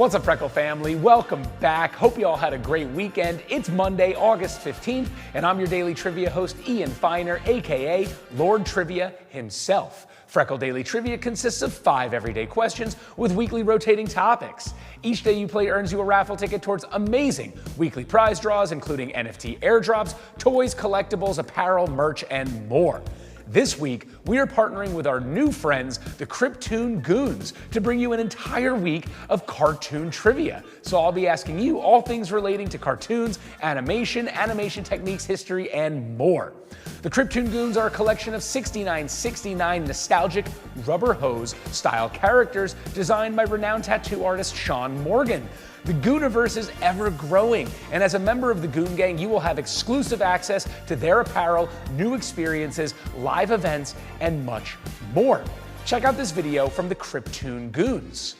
What's up, Freckle family? Welcome back. Hope you all had a great weekend. It's Monday, August 15th, and I'm your daily trivia host, Ian Feiner, aka Lord Trivia himself. Freckle Daily Trivia consists of 5 everyday questions with weekly rotating topics. Each day you play earns you a raffle ticket towards amazing weekly prize draws, including NFT airdrops, toys, collectibles, apparel, merch, and more. This week, we are partnering with our new friends, the Cryptoon Goonz, to bring you an entire week of cartoon trivia. So I'll be asking you all things relating to cartoons, animation techniques, history, and more. The Cryptoon Goonz are a collection of 69 nostalgic rubber hose style characters designed by renowned tattoo artist Sean Morgan. The Gooniverse is ever growing, and as a member of the Goon Gang, you will have exclusive access to their apparel, new experiences, live events, and much more. Check out this video from the Cryptoon Goonz.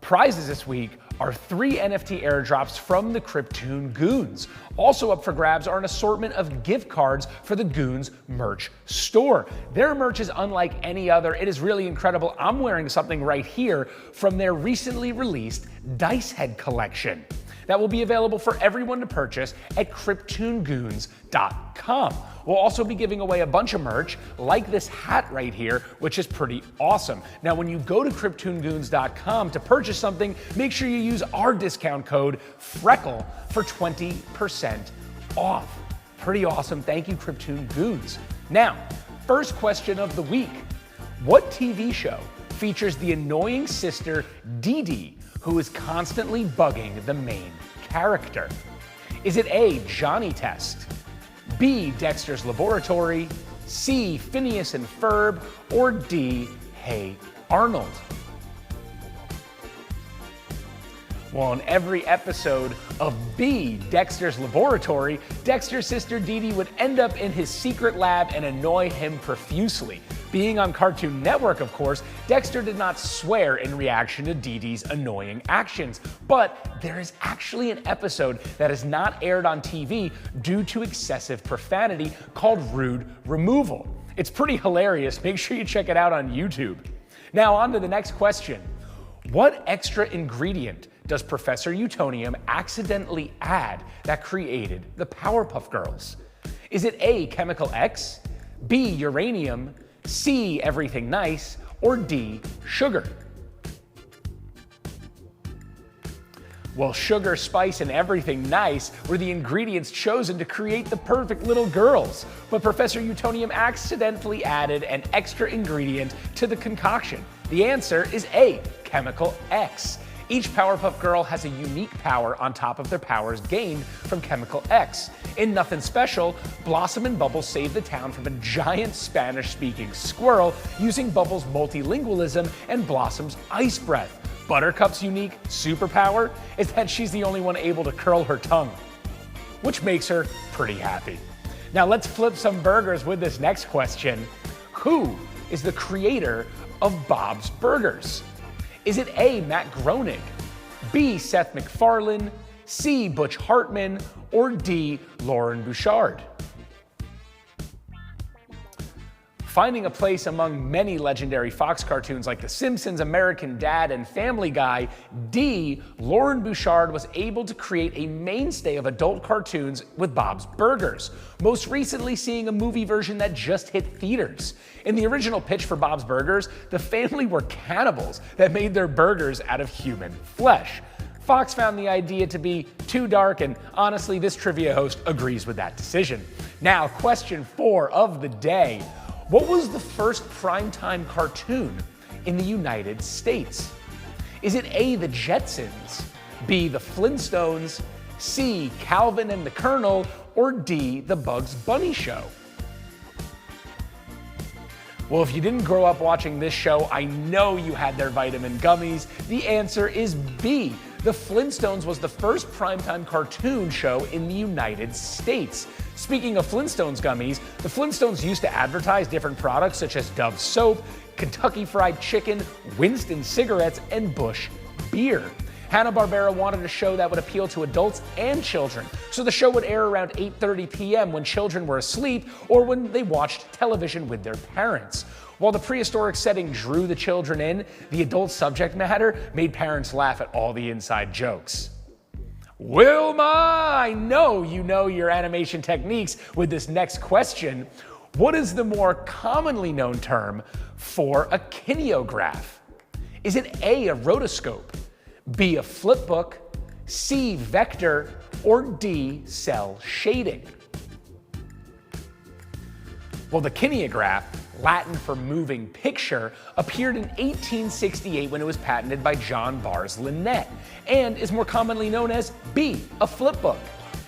Prizes this week are 3 NFT airdrops from the Cryptoon Goonz. Also up for grabs are an assortment of gift cards for the Goonz merch store. Their merch is unlike any other. It is really incredible. I'm wearing something right here from their recently released Dice Head collection that will be available for everyone to purchase at cryptoongoonz.com. We'll also be giving away a bunch of merch, like this hat right here, which is pretty awesome. Now, when you go to cryptoongoonz.com to purchase something, make sure you use our discount code FRECKLE for 20% off. Pretty awesome. Thank you, Cryptoon Goonz. Now, first question of the week. What TV show features the annoying sister Dee Dee, who is constantly bugging the main character? Is it A, Johnny Test, B, Dexter's Laboratory, C, Phineas and Ferb, or D, Hey Arnold? Well, in every episode of B, Dexter's Laboratory, Dexter's sister Dee Dee would end up in his secret lab and annoy him profusely. Being on Cartoon Network, of course, Dexter did not swear in reaction to Dee Dee's annoying actions. But there is actually an episode that is not aired on TV due to excessive profanity called Rude Removal. It's pretty hilarious. Make sure you check it out on YouTube. Now on to the next question. What extra ingredient does Professor Utonium accidentally add that created the Powerpuff Girls? Is it A, Chemical X, B, uranium, C, everything nice, or D, sugar? Well, sugar, spice, and everything nice were the ingredients chosen to create the perfect little girls. But Professor Utonium accidentally added an extra ingredient to the concoction. The answer is A, Chemical X. Each Powerpuff Girl has a unique power on top of their powers gained from Chemical X. In Nothing Special, Blossom and Bubbles save the town from a giant Spanish-speaking squirrel using Bubbles' multilingualism and Blossom's ice breath. Buttercup's unique superpower is that she's the only one able to curl her tongue, which makes her pretty happy. Now let's flip some burgers with this next question. Who is the creator of Bob's Burgers? Is it A, Matt Groening, B, Seth MacFarlane, C, Butch Hartman, or D, Lauren Bouchard? Finding a place among many legendary Fox cartoons like The Simpsons, American Dad, and Family Guy, D, Lauren Bouchard was able to create a mainstay of adult cartoons with Bob's Burgers, most recently seeing a movie version that just hit theaters. In the original pitch for Bob's Burgers, the family were cannibals that made their burgers out of human flesh. Fox found the idea to be too dark, and honestly, this trivia host agrees with that decision. Now, question 4 of the day. What was the first primetime cartoon in the United States? Is it A, the Jetsons, B, the Flintstones, C. Calvin and the Colonel, or D. The Bugs Bunny Show? Well, if you didn't grow up watching this show, I know you had their vitamin gummies. The answer is B. The Flintstones was the first primetime cartoon show in the United States. Speaking of Flintstones gummies, the Flintstones used to advertise different products such as Dove soap, Kentucky Fried Chicken, Winston cigarettes, and Busch beer. Hanna-Barbera wanted a show that would appeal to adults and children, so the show would air around 8:30 p.m. when children were asleep or when they watched television with their parents. While the prehistoric setting drew the children in, the adult subject matter made parents laugh at all the inside jokes. Wilma, I know you know your animation techniques with this next question. What is the more commonly known term for a kineograph? Is it A, a rotoscope, B, a flipbook, C, vector, or D, cell shading? Well, the kineograph, Latin for moving picture, appeared in 1868 when it was patented by John Bars Linnet, and is more commonly known as B, a flipbook.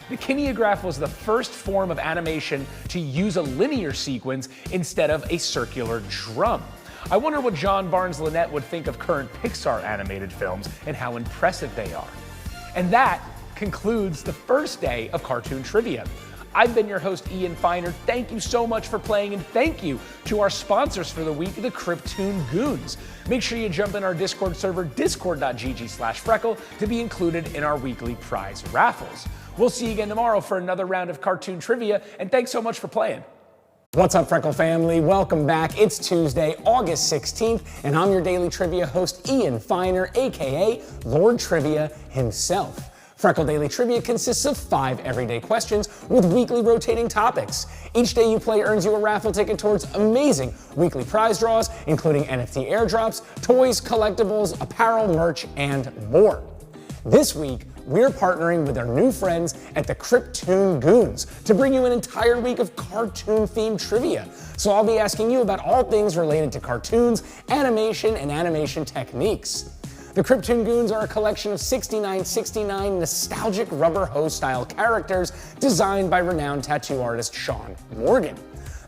The kineograph was the first form of animation to use a linear sequence instead of a circular drum. I wonder what John Barnes Linnet would think of current Pixar animated films and how impressive they are. And that concludes the first day of Cartoon Trivia. I've been your host, Ian Feiner. Thank you so much for playing, and thank you to our sponsors for the week, the Cryptoon Goonz. Make sure you jump in our Discord server, discord.gg/Freckle, to be included in our weekly prize raffles. We'll see you again tomorrow for another round of Cartoon Trivia, and thanks so much for playing. What's up, Freckle family? Welcome back. It's Tuesday, August 16th, and I'm your daily trivia host, Ian Feiner, aka Lord Trivia himself. Freckle Daily Trivia consists of 5 everyday questions with weekly rotating topics. Each day you play earns you a raffle ticket towards amazing weekly prize draws, including NFT airdrops, toys, collectibles, apparel, merch, and more. This week, we're partnering with our new friends at the Cryptoon Goonz to bring you an entire week of cartoon-themed trivia. So I'll be asking you about all things related to cartoons, animation, and animation techniques. The Cryptoon Goonz are a collection of 6969 nostalgic rubber hose-style characters designed by renowned tattoo artist Sean Morgan.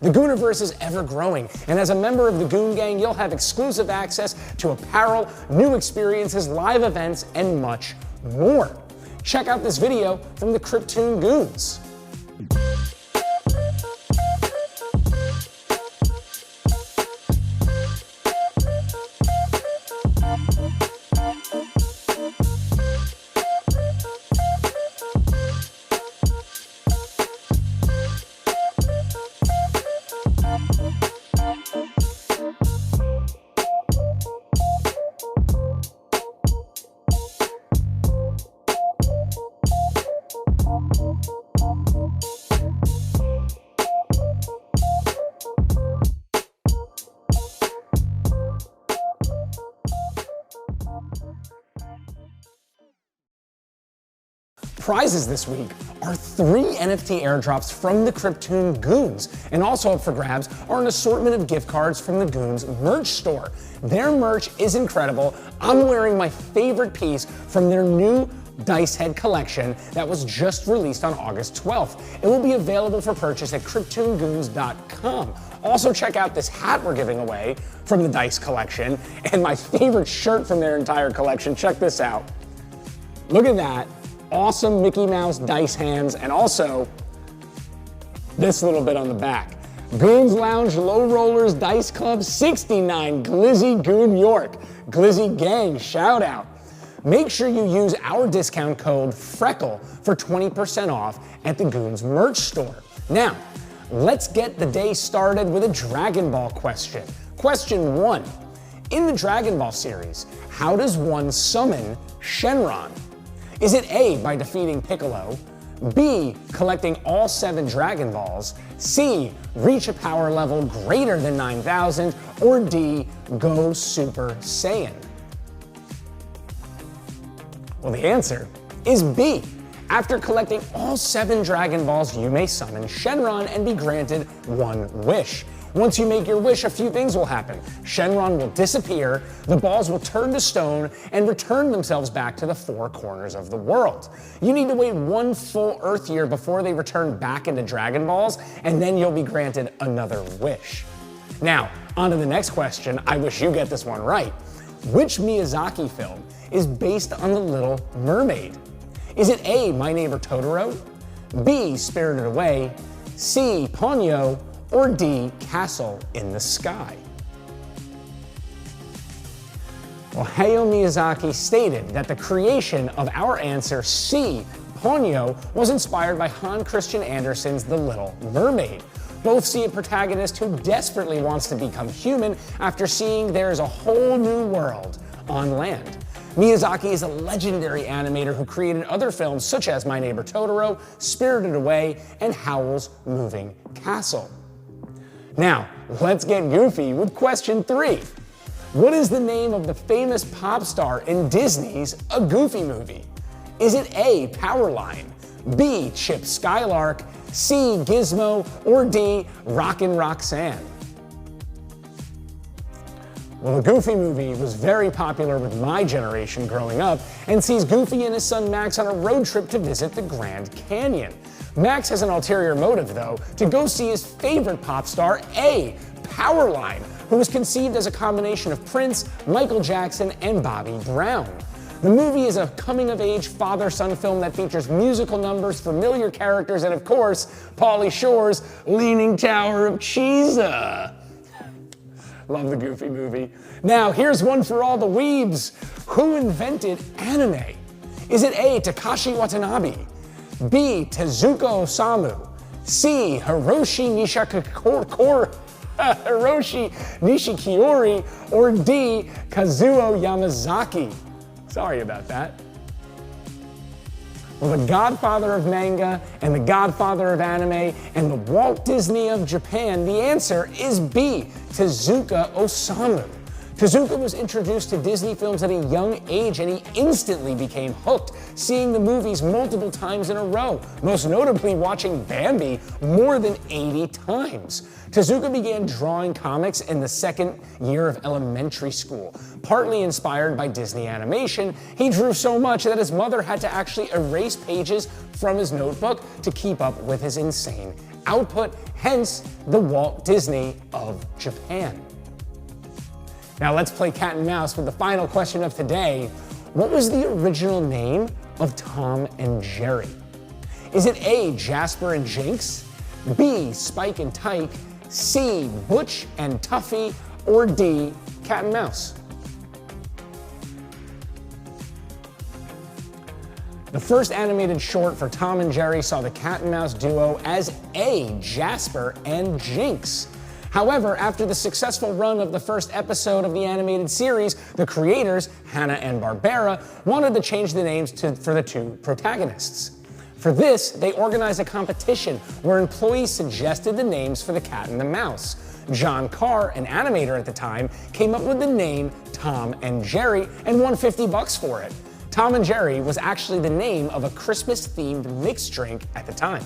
The Gooniverse is ever-growing, and as a member of the Goon Gang, you'll have exclusive access to apparel, new experiences, live events, and much more. Check out this video from the Cryptoon Goonz. Prizes this week are 3 NFT airdrops from the Cryptoon Goonz, and also up for grabs are an assortment of gift cards from the Goonz merch store. Their merch is incredible. I'm wearing my favorite piece from their new Dice Head collection that was just released on August 12th. It will be available for purchase at cryptoongoonz.com. Also check out this hat we're giving away from the Dice collection, and my favorite shirt from their entire collection. Check this out. Look at that. Awesome Mickey Mouse dice hands, and also this little bit on the back. Goonz Lounge Low Rollers Dice Club 69, Glizzy Goon York. Glizzy Gang, shout out. Make sure you use our discount code FRECKLE for 20% off at the Goonz merch store. Now, let's get the day started with a Dragon Ball question. Question 1. In the Dragon Ball series, how does one summon Shenron? Is it A, by defeating Piccolo, B, collecting all 7 Dragon Balls, C, reach a power level greater than 9,000, or D, go Super Saiyan? Well, the answer is B. After collecting all 7 Dragon Balls, you may summon Shenron and be granted 1 wish. Once you make your wish, a few things will happen. Shenron will disappear, the balls will turn to stone, and return themselves back to the four corners of the world. You need to wait one full Earth year before they return back into Dragon Balls, and then you'll be granted another wish. Now, on to the next question. I wish you get this one right. Which Miyazaki film is based on The Little Mermaid? Is it A, My Neighbor Totoro, B, Spirited Away, C, Ponyo, or D, Castle in the Sky? Well, Hayao Miyazaki stated that the creation of our answer C, Ponyo, was inspired by Hans Christian Andersen's The Little Mermaid. Both see a protagonist who desperately wants to become human after seeing there is a whole new world on land. Miyazaki is a legendary animator who created other films such as My Neighbor Totoro, Spirited Away, and Howl's Moving Castle. Now, let's get goofy with question 3. What is the name of the famous pop star in Disney's A Goofy Movie? Is it A, Powerline, B, Chip Skylark, C, Gizmo, or D, Rockin' Roxanne? Well, the Goofy Movie was very popular with my generation growing up and sees Goofy and his son Max on a road trip to visit the Grand Canyon. Max has an ulterior motive, though, to go see his favorite pop star, A, Powerline, who was conceived as a combination of Prince, Michael Jackson, and Bobby Brown. The movie is a coming-of-age father-son film that features musical numbers, familiar characters, and of course, Pauly Shore's Leaning Tower of Cheesa. Love the Goofy Movie. Now, here's one for all the weebs. Who invented anime? Is it A, Takashi Watanabe, B, Tezuka Osamu, C, Hiroshi Nishikiori, or D, Kazuo Yamazaki? Sorry about that. Well, the godfather of manga and the godfather of anime and the Walt Disney of Japan, the answer is B, Tezuka Osamu. Tezuka was introduced to Disney films at a young age and he instantly became hooked, seeing the movies multiple times in a row, most notably watching Bambi more than 80 times. Tezuka began drawing comics in the second year of elementary school. Partly inspired by Disney animation, he drew so much that his mother had to actually erase pages from his notebook to keep up with his insane output, hence the Walt Disney of Japan. Now let's play cat and mouse with the final question of today. What was the original name of Tom and Jerry? Is it A, Jasper and Jinx, B, Spike and Tyke, C, Butch and Tuffy, or D, Cat and Mouse? The first animated short for Tom and Jerry saw the cat and mouse duo as A, Jasper and Jinx. However, after the successful run of the first episode of the animated series, the creators, Hanna-Barbera, wanted to change the names for the two protagonists. For this, they organized a competition where employees suggested the names for the cat and the mouse. John Carr, an animator at the time, came up with the name Tom and Jerry and won $50 for it. Tom and Jerry was actually the name of a Christmas-themed mixed drink at the time.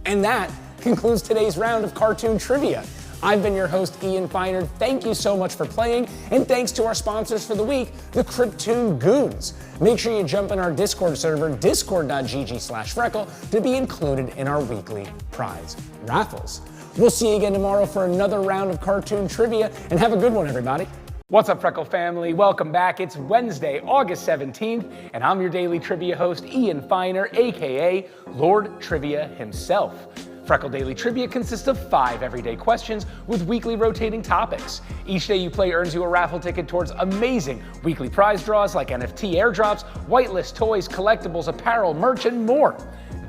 And that concludes today's round of cartoon trivia. I've been your host, Ian Finer. Thank you so much for playing, and thanks to our sponsors for the week, the Cryptoon Goonz. Make sure you jump in our Discord server, discord.gg/Freckle, to be included in our weekly prize raffles. We'll see you again tomorrow for another round of cartoon trivia, and have a good one, everybody. What's up, Freckle family? Welcome back. It's Wednesday, August 17th, and I'm your daily trivia host, Ian Finer, aka Lord Trivia himself. Freckle Daily Trivia consists of 5 everyday questions with weekly rotating topics. Each day you play earns you a raffle ticket towards amazing weekly prize draws like NFT airdrops, whitelist toys, collectibles, apparel, merch, and more.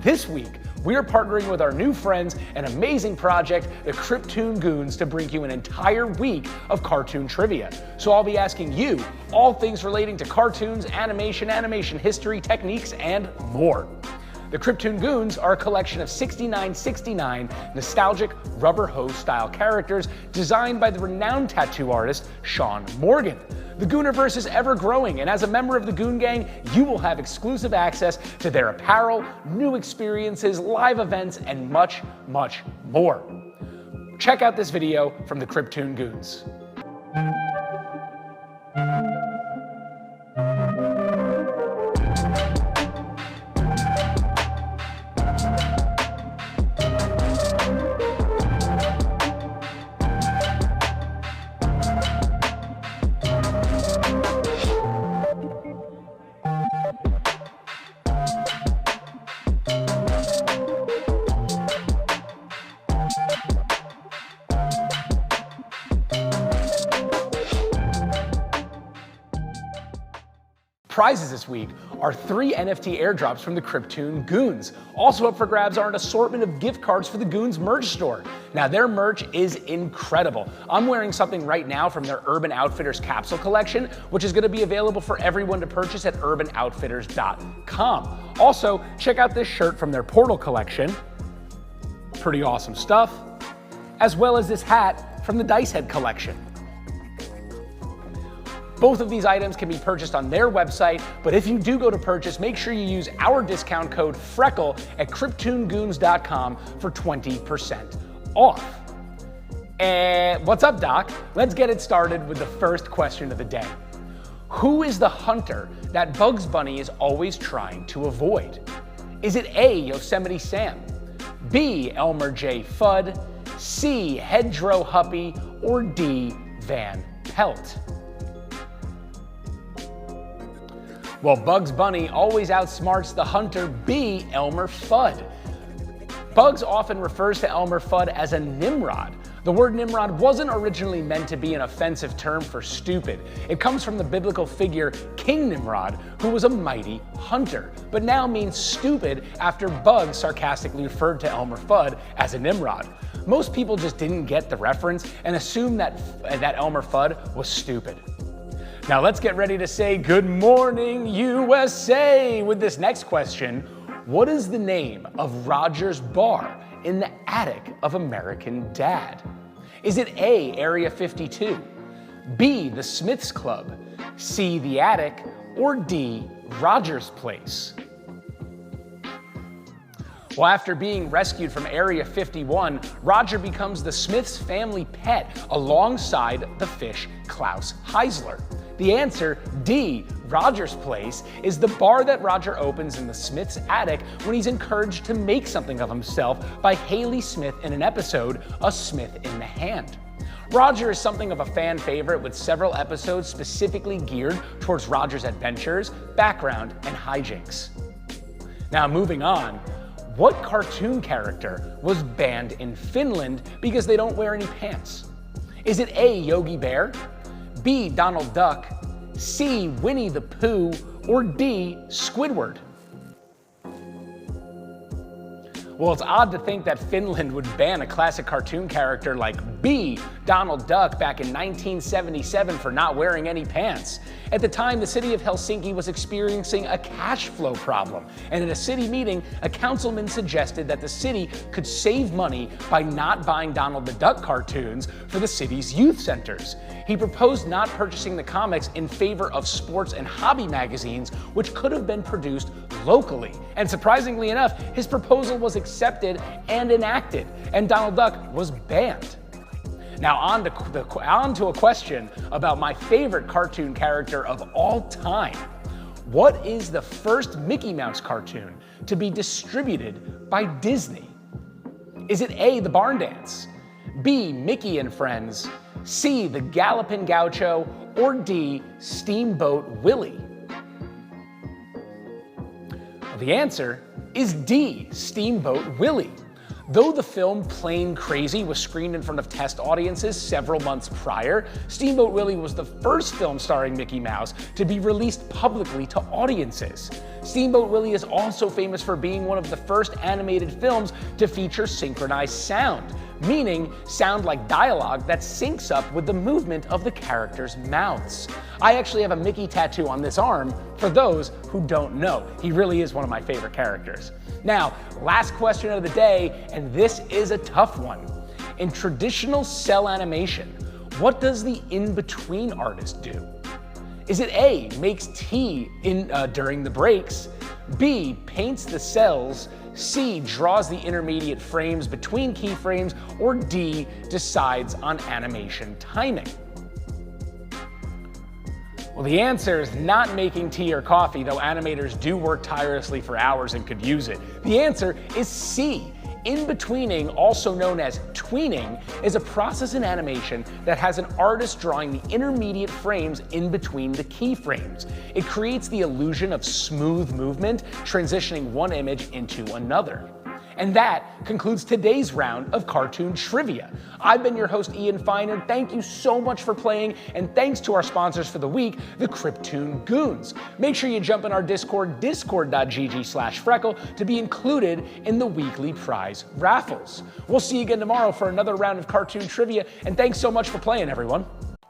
This week, we are partnering with our new friends and amazing project, the Cryptoon Goonz, to bring you an entire week of cartoon trivia. So I'll be asking you all things relating to cartoons, animation history, techniques, and more. The Cryptoon Goonz are a collection of 6969 nostalgic rubber hose style characters designed by the renowned tattoo artist Sean Morgan. The Gooniverse is ever growing, and as a member of the Goon Gang, you will have exclusive access to their apparel, new experiences, live events, and much, much more. Check out this video from the Cryptoon Goonz. Prizes this week are 3 NFT airdrops from the Cryptoon Goonz. Also up for grabs are an assortment of gift cards for the Goonz merch store. Now their merch is incredible. I'm wearing something right now from their Urban Outfitters capsule collection, which is going to be available for everyone to purchase at urbanoutfitters.com. Also, check out this shirt from their Portal collection. Pretty awesome stuff. As well as this hat from the Dice Head collection. Both of these items can be purchased on their website, but if you do go to purchase, make sure you use our discount code Freckle at cryptoongoonz.com for 20% off. And what's up, Doc? Let's get it started with the first question of the day. Who is the hunter that Bugs Bunny is always trying to avoid? Is it A, Yosemite Sam, B, Elmer J. Fudd, C, Hedgerow Huppy, or D, Van Pelt? Well, Bugs Bunny always outsmarts the hunter B, Elmer Fudd. Bugs often refers to Elmer Fudd as a Nimrod. The word Nimrod wasn't originally meant to be an offensive term for stupid. It comes from the biblical figure King Nimrod, who was a mighty hunter, but now means stupid after Bugs sarcastically referred to Elmer Fudd as a Nimrod. Most people just didn't get the reference and assumed that Elmer Fudd was stupid. Now let's get ready to say good morning, USA, with this next question. What is the name of Roger's bar in the attic of American Dad? Is it A, Area 52, B, the Smiths Club, C, the attic, or D, Roger's place? Well, after being rescued from Area 51, Roger becomes the Smiths family pet alongside the fish Klaus Heisler. The answer, D, Roger's Place, is the bar that Roger opens in the Smith's attic when he's encouraged to make something of himself by Haley Smith in an episode, A Smith in the Hand. Roger is something of a fan favorite with several episodes specifically geared towards Roger's adventures, background, and hijinks. Now moving on, what cartoon character was banned in Finland because they don't wear any pants? Is it A, Yogi Bear, B, Donald Duck, C, Winnie the Pooh, or D, Squidward? Well, it's odd to think that Finland would ban a classic cartoon character like B, Donald Duck, back in 1977 for not wearing any pants. At the time, the city of Helsinki was experiencing a cash flow problem, and in a city meeting, a councilman suggested that the city could save money by not buying Donald the Duck cartoons for the city's youth centers. He proposed not purchasing the comics in favor of sports and hobby magazines, which could have been produced locally. And surprisingly enough, his proposal was accepted and enacted, and Donald Duck was banned. Now on to a question about my favorite cartoon character of all time. What is the first Mickey Mouse cartoon to be distributed by Disney? Is it A, The Barn Dance, B, Mickey and Friends, C, The Gallopin' Gaucho, or D, Steamboat Willie? Well, the answer is D, Steamboat Willie. Though the film Plane Crazy was screened in front of test audiences several months prior, Steamboat Willie was the first film starring Mickey Mouse to be released publicly to audiences. Steamboat Willie is also famous for being one of the first animated films to feature synchronized sound, meaning sound like dialogue that syncs up with the movement of the characters' mouths. I actually have a Mickey tattoo on this arm for those who don't know. He really is one of my favorite characters. Now, last question of the day, and this is a tough one. In traditional cell animation, what does the in-between artist do? Is it A, makes tea during the breaks, B, paints the cells, C, draws the intermediate frames between keyframes, or D, decides on animation timing? Well, the answer is not making tea or coffee, though animators do work tirelessly for hours and could use it. The answer is C. In-betweening, also known as tweening, is a process in animation that has an artist drawing the intermediate frames in between the keyframes. It creates the illusion of smooth movement, transitioning one image into another. And that concludes today's round of cartoon trivia. I've been your host, Ian Feiner. Thank you so much for playing, and thanks to our sponsors for the week, the Cryptoon Goonz. Make sure you jump in our Discord, discord.gg/Freckle, to be included in the weekly prize raffles. We'll see you again tomorrow for another round of cartoon trivia, and thanks so much for playing, everyone.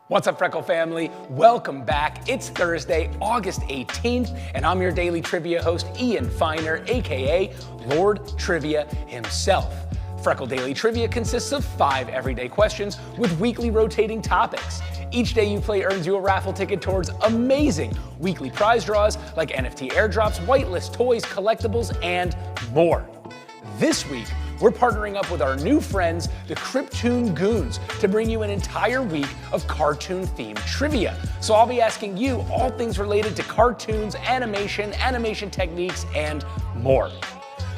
What's up, Freckle family? Welcome back. It's Thursday, August 18th, and I'm your daily trivia host, Ian Feiner, aka Lord Trivia himself. Freckle Daily Trivia consists of 5 everyday questions with weekly rotating topics. Each day you play earns you a raffle ticket towards amazing weekly prize draws like NFT airdrops, whitelist toys, collectibles, and more. This week, we're partnering up with our new friends, the Cryptoon Goonz, to bring you an entire week of cartoon-themed trivia. So I'll be asking you all things related to cartoons, animation techniques, and more.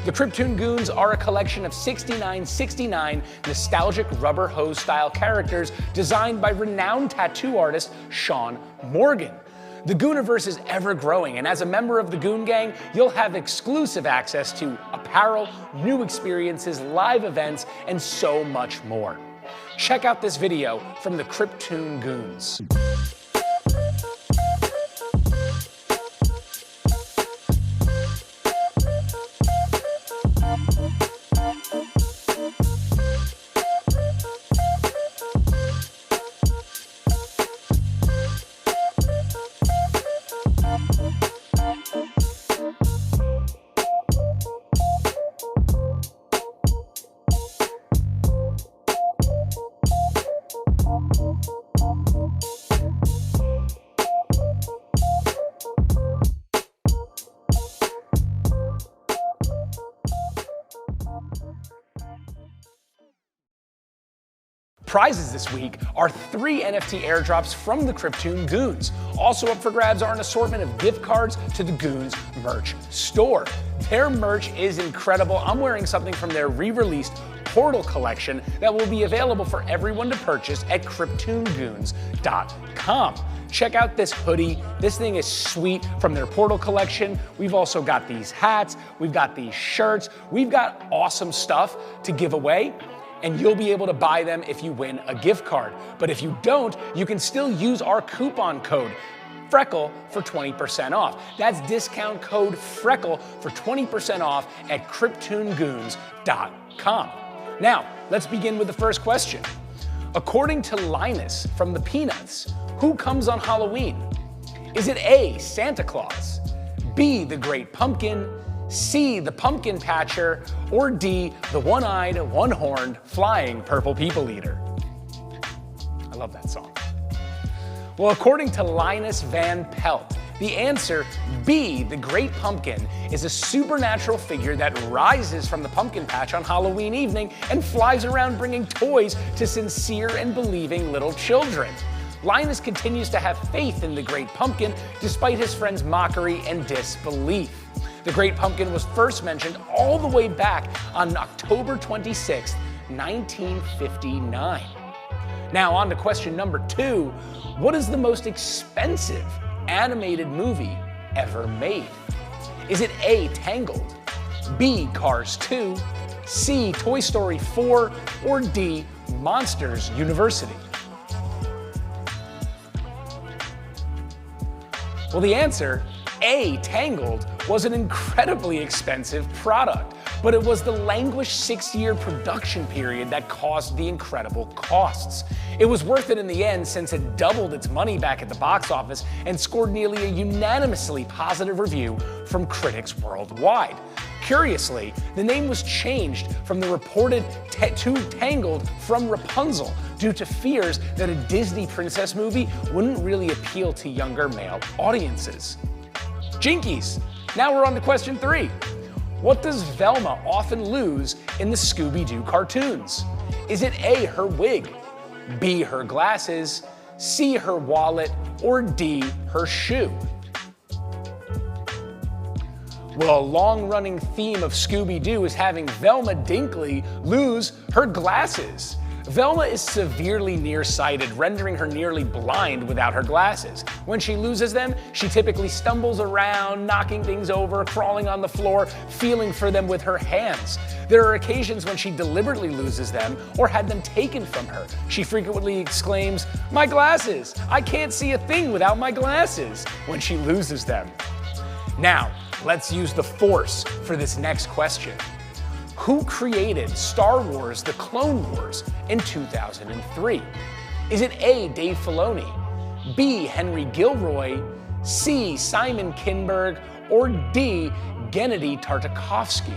The Cryptoon Goonz are a collection of 69 nostalgic rubber hose-style characters designed by renowned tattoo artist Sean Morgan. The Gooniverse is ever-growing, and as a member of the Goon Gang, you'll have exclusive access to apparel, new experiences, live events, and so much more. Check out this video from the Cryptoon Goonz. Prizes this week are 3 NFT airdrops from the Cryptoon Goonz. Also up for grabs are an assortment of gift cards to the Goonz merch store. Their merch is incredible. I'm wearing something from their re-released Portal collection that will be available for everyone to purchase at cryptoongoonz.com. Check out this hoodie. This thing is sweet from their Portal collection. We've also got these hats. We've got these shirts. We've got awesome stuff to give away, and you'll be able to buy them if you win a gift card. But if you don't, you can still use our coupon code Freckle for 20% off. That's discount code Freckle for 20% off at cryptoongoonz.com. Now, let's begin with the first question. According to Linus from the Peanuts, who comes on Halloween? Is it A, Santa Claus, B, the Great Pumpkin, C, the Pumpkin Patcher, or D, the one-eyed, one-horned, flying purple people eater? I love that song. Well, according to Linus Van Pelt, the answer, B, the Great Pumpkin, is a supernatural figure that rises from the pumpkin patch on Halloween evening and flies around bringing toys to sincere and believing little children. Linus continues to have faith in the Great Pumpkin despite his friends' mockery and disbelief. The Great Pumpkin was first mentioned all the way back on October 26, 1959. Now on to question number 2. What is the most expensive animated movie ever made? Is it A, Tangled, B, Cars 2, C, Toy Story 4, or D, Monsters University? Well, the answer, A, Tangled, was an incredibly expensive product, but it was the languished 6-year production period that caused the incredible costs. It was worth it in the end since it doubled its money back at the box office and scored nearly a unanimously positive review from critics worldwide. Curiously, the name was changed from the reported to Tangled from Rapunzel due to fears that a Disney princess movie wouldn't really appeal to younger male audiences. Jinkies! Now we're on to question 3. What does Velma often lose in the Scooby-Doo cartoons? Is it A, her wig, B, her glasses, C, her wallet, or D, her shoe? Well, a long-running theme of Scooby-Doo is having Velma Dinkley lose her glasses. Velma is severely nearsighted, rendering her nearly blind without her glasses. When she loses them, she typically stumbles around, knocking things over, crawling on the floor, feeling for them with her hands. There are occasions when she deliberately loses them or had them taken from her. She frequently exclaims, "My glasses! I can't see a thing without my glasses," when she loses them. Now, let's use the Force for this next question. Who created Star Wars: The Clone Wars in 2003? Is it A, Dave Filoni, B, Henry Gilroy, C, Simon Kinberg, or D, Gennady Tartakovsky?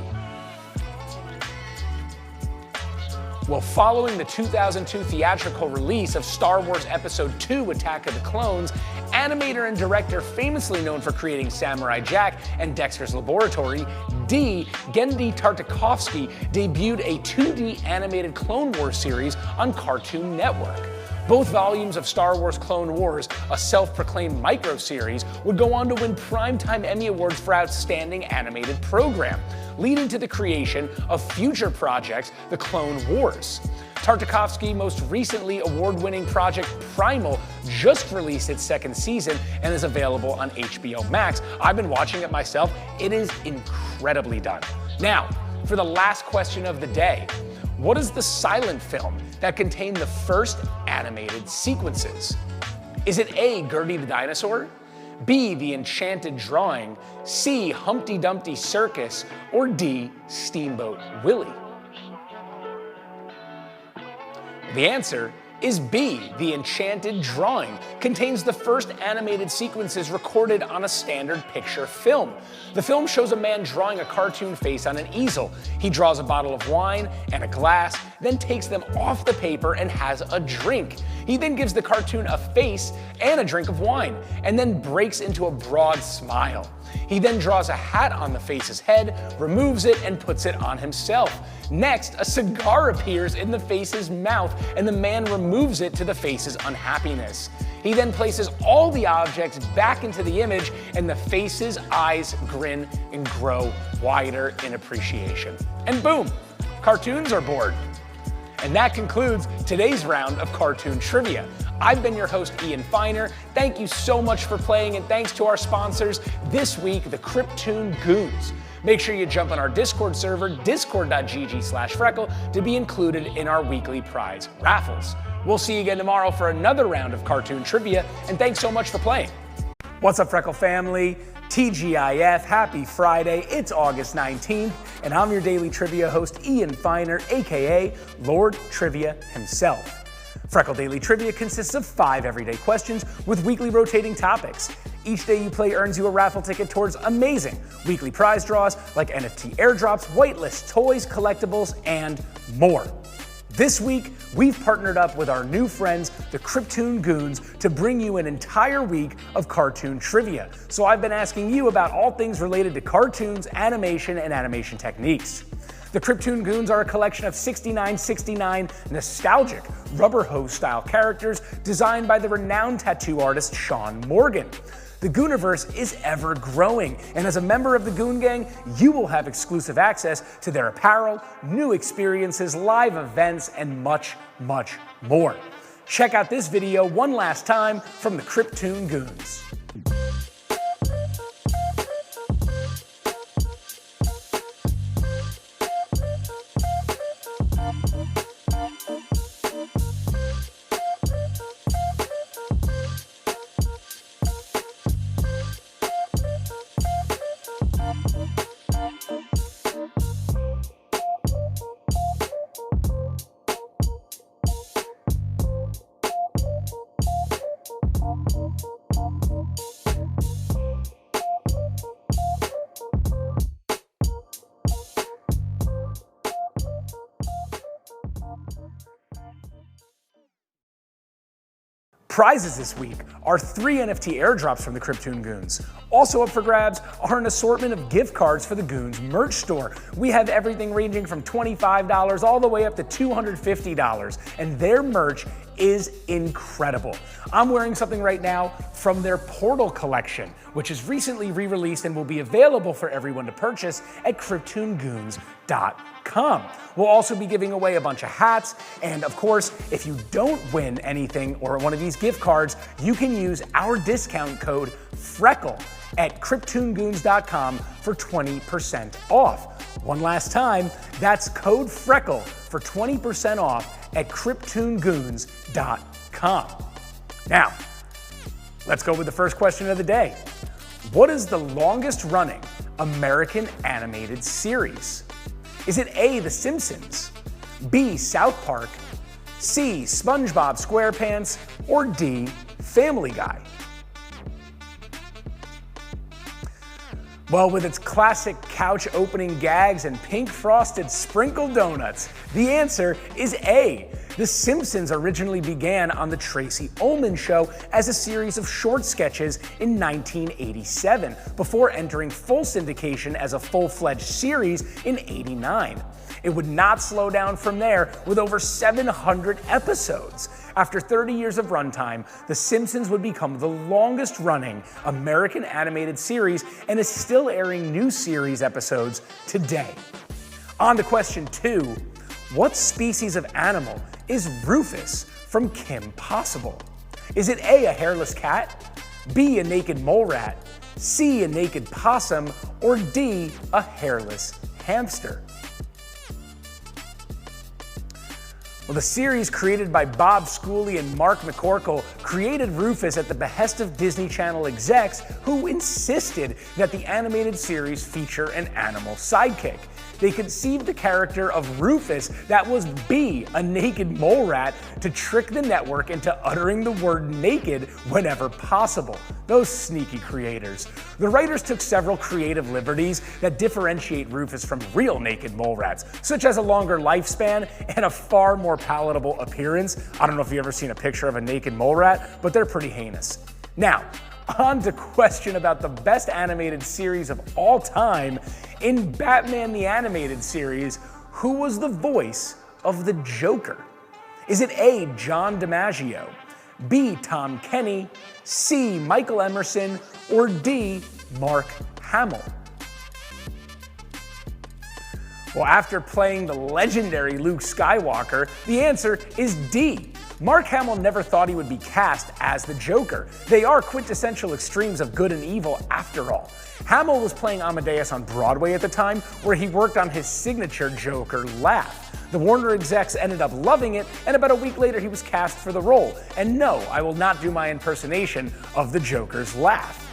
Well, following the 2002 theatrical release of Star Wars Episode II: Attack of the Clones, animator and director famously known for creating Samurai Jack and Dexter's Laboratory, D, Gennady Tartakovsky debuted a 2D animated Clone Wars series on Cartoon Network. Both volumes of Star Wars Clone Wars, a self-proclaimed micro-series, would go on to win Primetime Emmy Awards for Outstanding Animated Program, leading to the creation of future projects, The Clone Wars. Tartakovsky most recently award-winning project Primal just released its second season and is available on HBO Max. I've been watching it myself. It is incredibly done. Now, for the last question of the day, what is the silent film that contained the first animated sequences? Is it A, Gertie the Dinosaur, B, The Enchanted Drawing, C, Humpty Dumpty Circus, or D, Steamboat Willie? The answer is B, The Enchanted Drawing, contains the first animated sequences recorded on a standard picture film. The film shows a man drawing a cartoon face on an easel. He draws a bottle of wine and a glass, then takes them off the paper and has a drink. He then gives the cartoon a face and a drink of wine, and then breaks into a broad smile. He then draws a hat on the face's head, removes it, and puts it on himself. Next, a cigar appears in the face's mouth, and the man removes it to the face's unhappiness. He then places all the objects back into the image, and the face's eyes grin and grow wider in appreciation. And boom, cartoons are born. And that concludes today's round of cartoon trivia. I've been your host, Ian Feiner. Thank you so much for playing, and thanks to our sponsors this week, the Cryptoon Goonz. Make sure you jump on our Discord server, discord.gg/Freckle, to be included in our weekly prize raffles. We'll see you again tomorrow for another round of cartoon trivia, and thanks so much for playing. What's up, Freckle family? TGIF, happy Friday. It's August 19th, and I'm your daily trivia host, Ian Feiner, aka Lord Trivia himself. Freckle Daily Trivia consists of 5 everyday questions with weekly rotating topics. Each day you play earns you a raffle ticket towards amazing weekly prize draws like NFT airdrops, whitelist toys, collectibles, and more. This week, we've partnered up with our new friends, the Cryptoon Goonz, to bring you an entire week of cartoon trivia. So I've been asking you about all things related to cartoons, animation, and animation techniques. The Cryptoon Goonz are a collection of 6969 nostalgic rubber hose style characters designed by the renowned tattoo artist Sean Morgan. The Gooniverse is ever growing, and as a member of the Goon Gang, you will have exclusive access to their apparel, new experiences, live events, and much, much more. Check out this video one last time from the Cryptoon Goonz. Prizes this week are 3 NFT airdrops from the Cryptoon Goonz. Also up for grabs are an assortment of gift cards for the Goonz merch store. We have everything ranging from $25 all the way up to $250, and their merch is incredible. I'm wearing something right now from their Portal collection, which is recently re-released and will be available for everyone to purchase at cryptoongoonz.com. We'll also be giving away a bunch of hats, and of course, if you don't win anything or one of these gift cards, you can use our discount code Freckle at cryptoongoonz.com for 20% off. One last time, that's code Freckle for 20% off at cryptoongoonz.com. Now, let's go with the first question of the day. What is the longest running American animated series? Is it A, The Simpsons, B, South Park, C, SpongeBob SquarePants, or D, Family Guy? Well, with its classic couch opening gags and pink frosted sprinkled donuts, the answer is A. The Simpsons originally began on The Tracy Ullman Show as a series of short sketches in 1987, before entering full syndication as a full-fledged series in '89. It would not slow down from there, with over 700 episodes. After 30 years of runtime, The Simpsons would become the longest-running American animated series and is still airing new series episodes today. On to question 2. What species of animal is Rufus from Kim Possible? Is it A, a hairless cat, B, a naked mole rat, C, a naked possum, or D, a hairless hamster? Well, the series created by Bob Schooley and Mark McCorkle created Rufus at the behest of Disney Channel execs, who insisted that the animated series feature an animal sidekick. They conceived the character of Rufus that was B, a naked mole rat, to trick the network into uttering the word naked whenever possible. Those sneaky creators. The writers took several creative liberties that differentiate Rufus from real naked mole rats, such as a longer lifespan and a far more palatable appearance. I don't know if you've ever seen a picture of a naked mole rat, but they're pretty heinous. Now, on to question about the best animated series of all time. In Batman the Animated Series, who was the voice of the Joker? Is it A, John DiMaggio, B, Tom Kenny, C, Michael Emerson, or D, Mark Hamill? Well, after playing the legendary Luke Skywalker, the answer is D. Mark Hamill never thought he would be cast as the Joker. They are quintessential extremes of good and evil after all. Hamill was playing Amadeus on Broadway at the time, where he worked on his signature Joker laugh. The Warner execs ended up loving it, and about a week later he was cast for the role. And no, I will not do my impersonation of the Joker's laugh.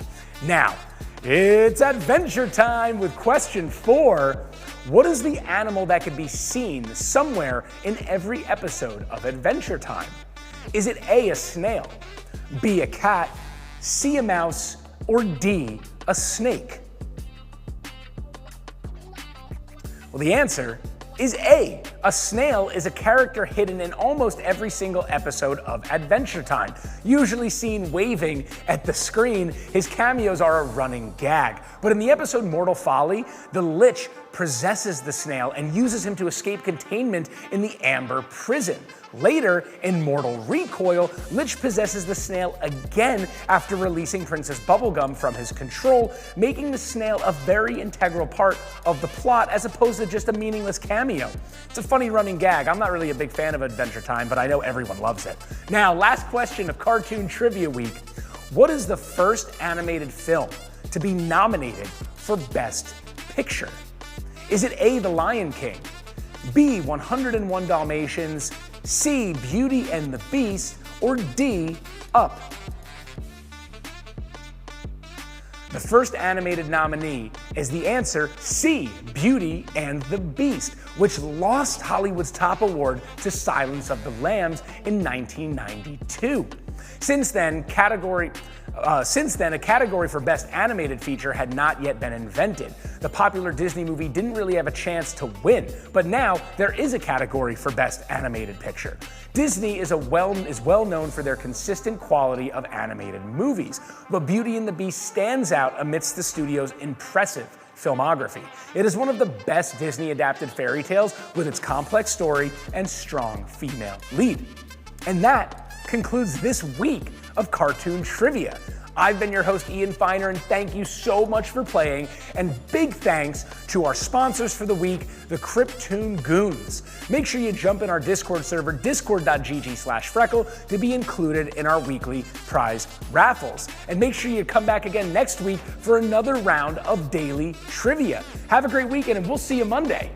Now, it's adventure time with question 4. What is the animal that could be seen somewhere in every episode of Adventure Time? Is it A, a snail, B, a cat, C, a mouse, or D, a snake? Well, the answer is A. A snail is a character hidden in almost every single episode of Adventure Time. Usually seen waving at the screen, his cameos are a running gag. But in the episode Mortal Folly, the Lich possesses the snail and uses him to escape containment in the Amber prison. Later, in Mortal Recoil, Lich possesses the snail again after releasing Princess Bubblegum from his control, making the snail a very integral part of the plot as opposed to just a meaningless cameo. It's a funny running gag. I'm not really a big fan of Adventure Time, but I know everyone loves it. Now, last question of Cartoon Trivia Week. What is the first animated film to be nominated for Best Picture? Is it A, The Lion King, B, 101 Dalmatians, C, Beauty and the Beast, or D, Up? The first animated nominee is the answer C, Beauty and the Beast, which lost Hollywood's top award to Silence of the Lambs in 1992. Since then, Since then, a category for Best Animated Feature had not yet been invented. The popular Disney movie didn't really have a chance to win, but now there is a category for Best Animated Picture. Disney is well known for their consistent quality of animated movies, but Beauty and the Beast stands out amidst the studio's impressive filmography. It is one of the best Disney-adapted fairy tales with its complex story and strong female lead. And that concludes this week of Cartoon Trivia. I've been your host, Ian Feiner, and thank you so much for playing. And big thanks to our sponsors for the week, the Cryptoon Goonz. Make sure you jump in our Discord server, discord.gg/Freckle, to be included in our weekly prize raffles. And make sure you come back again next week for another round of daily trivia. Have a great weekend, and we'll see you Monday.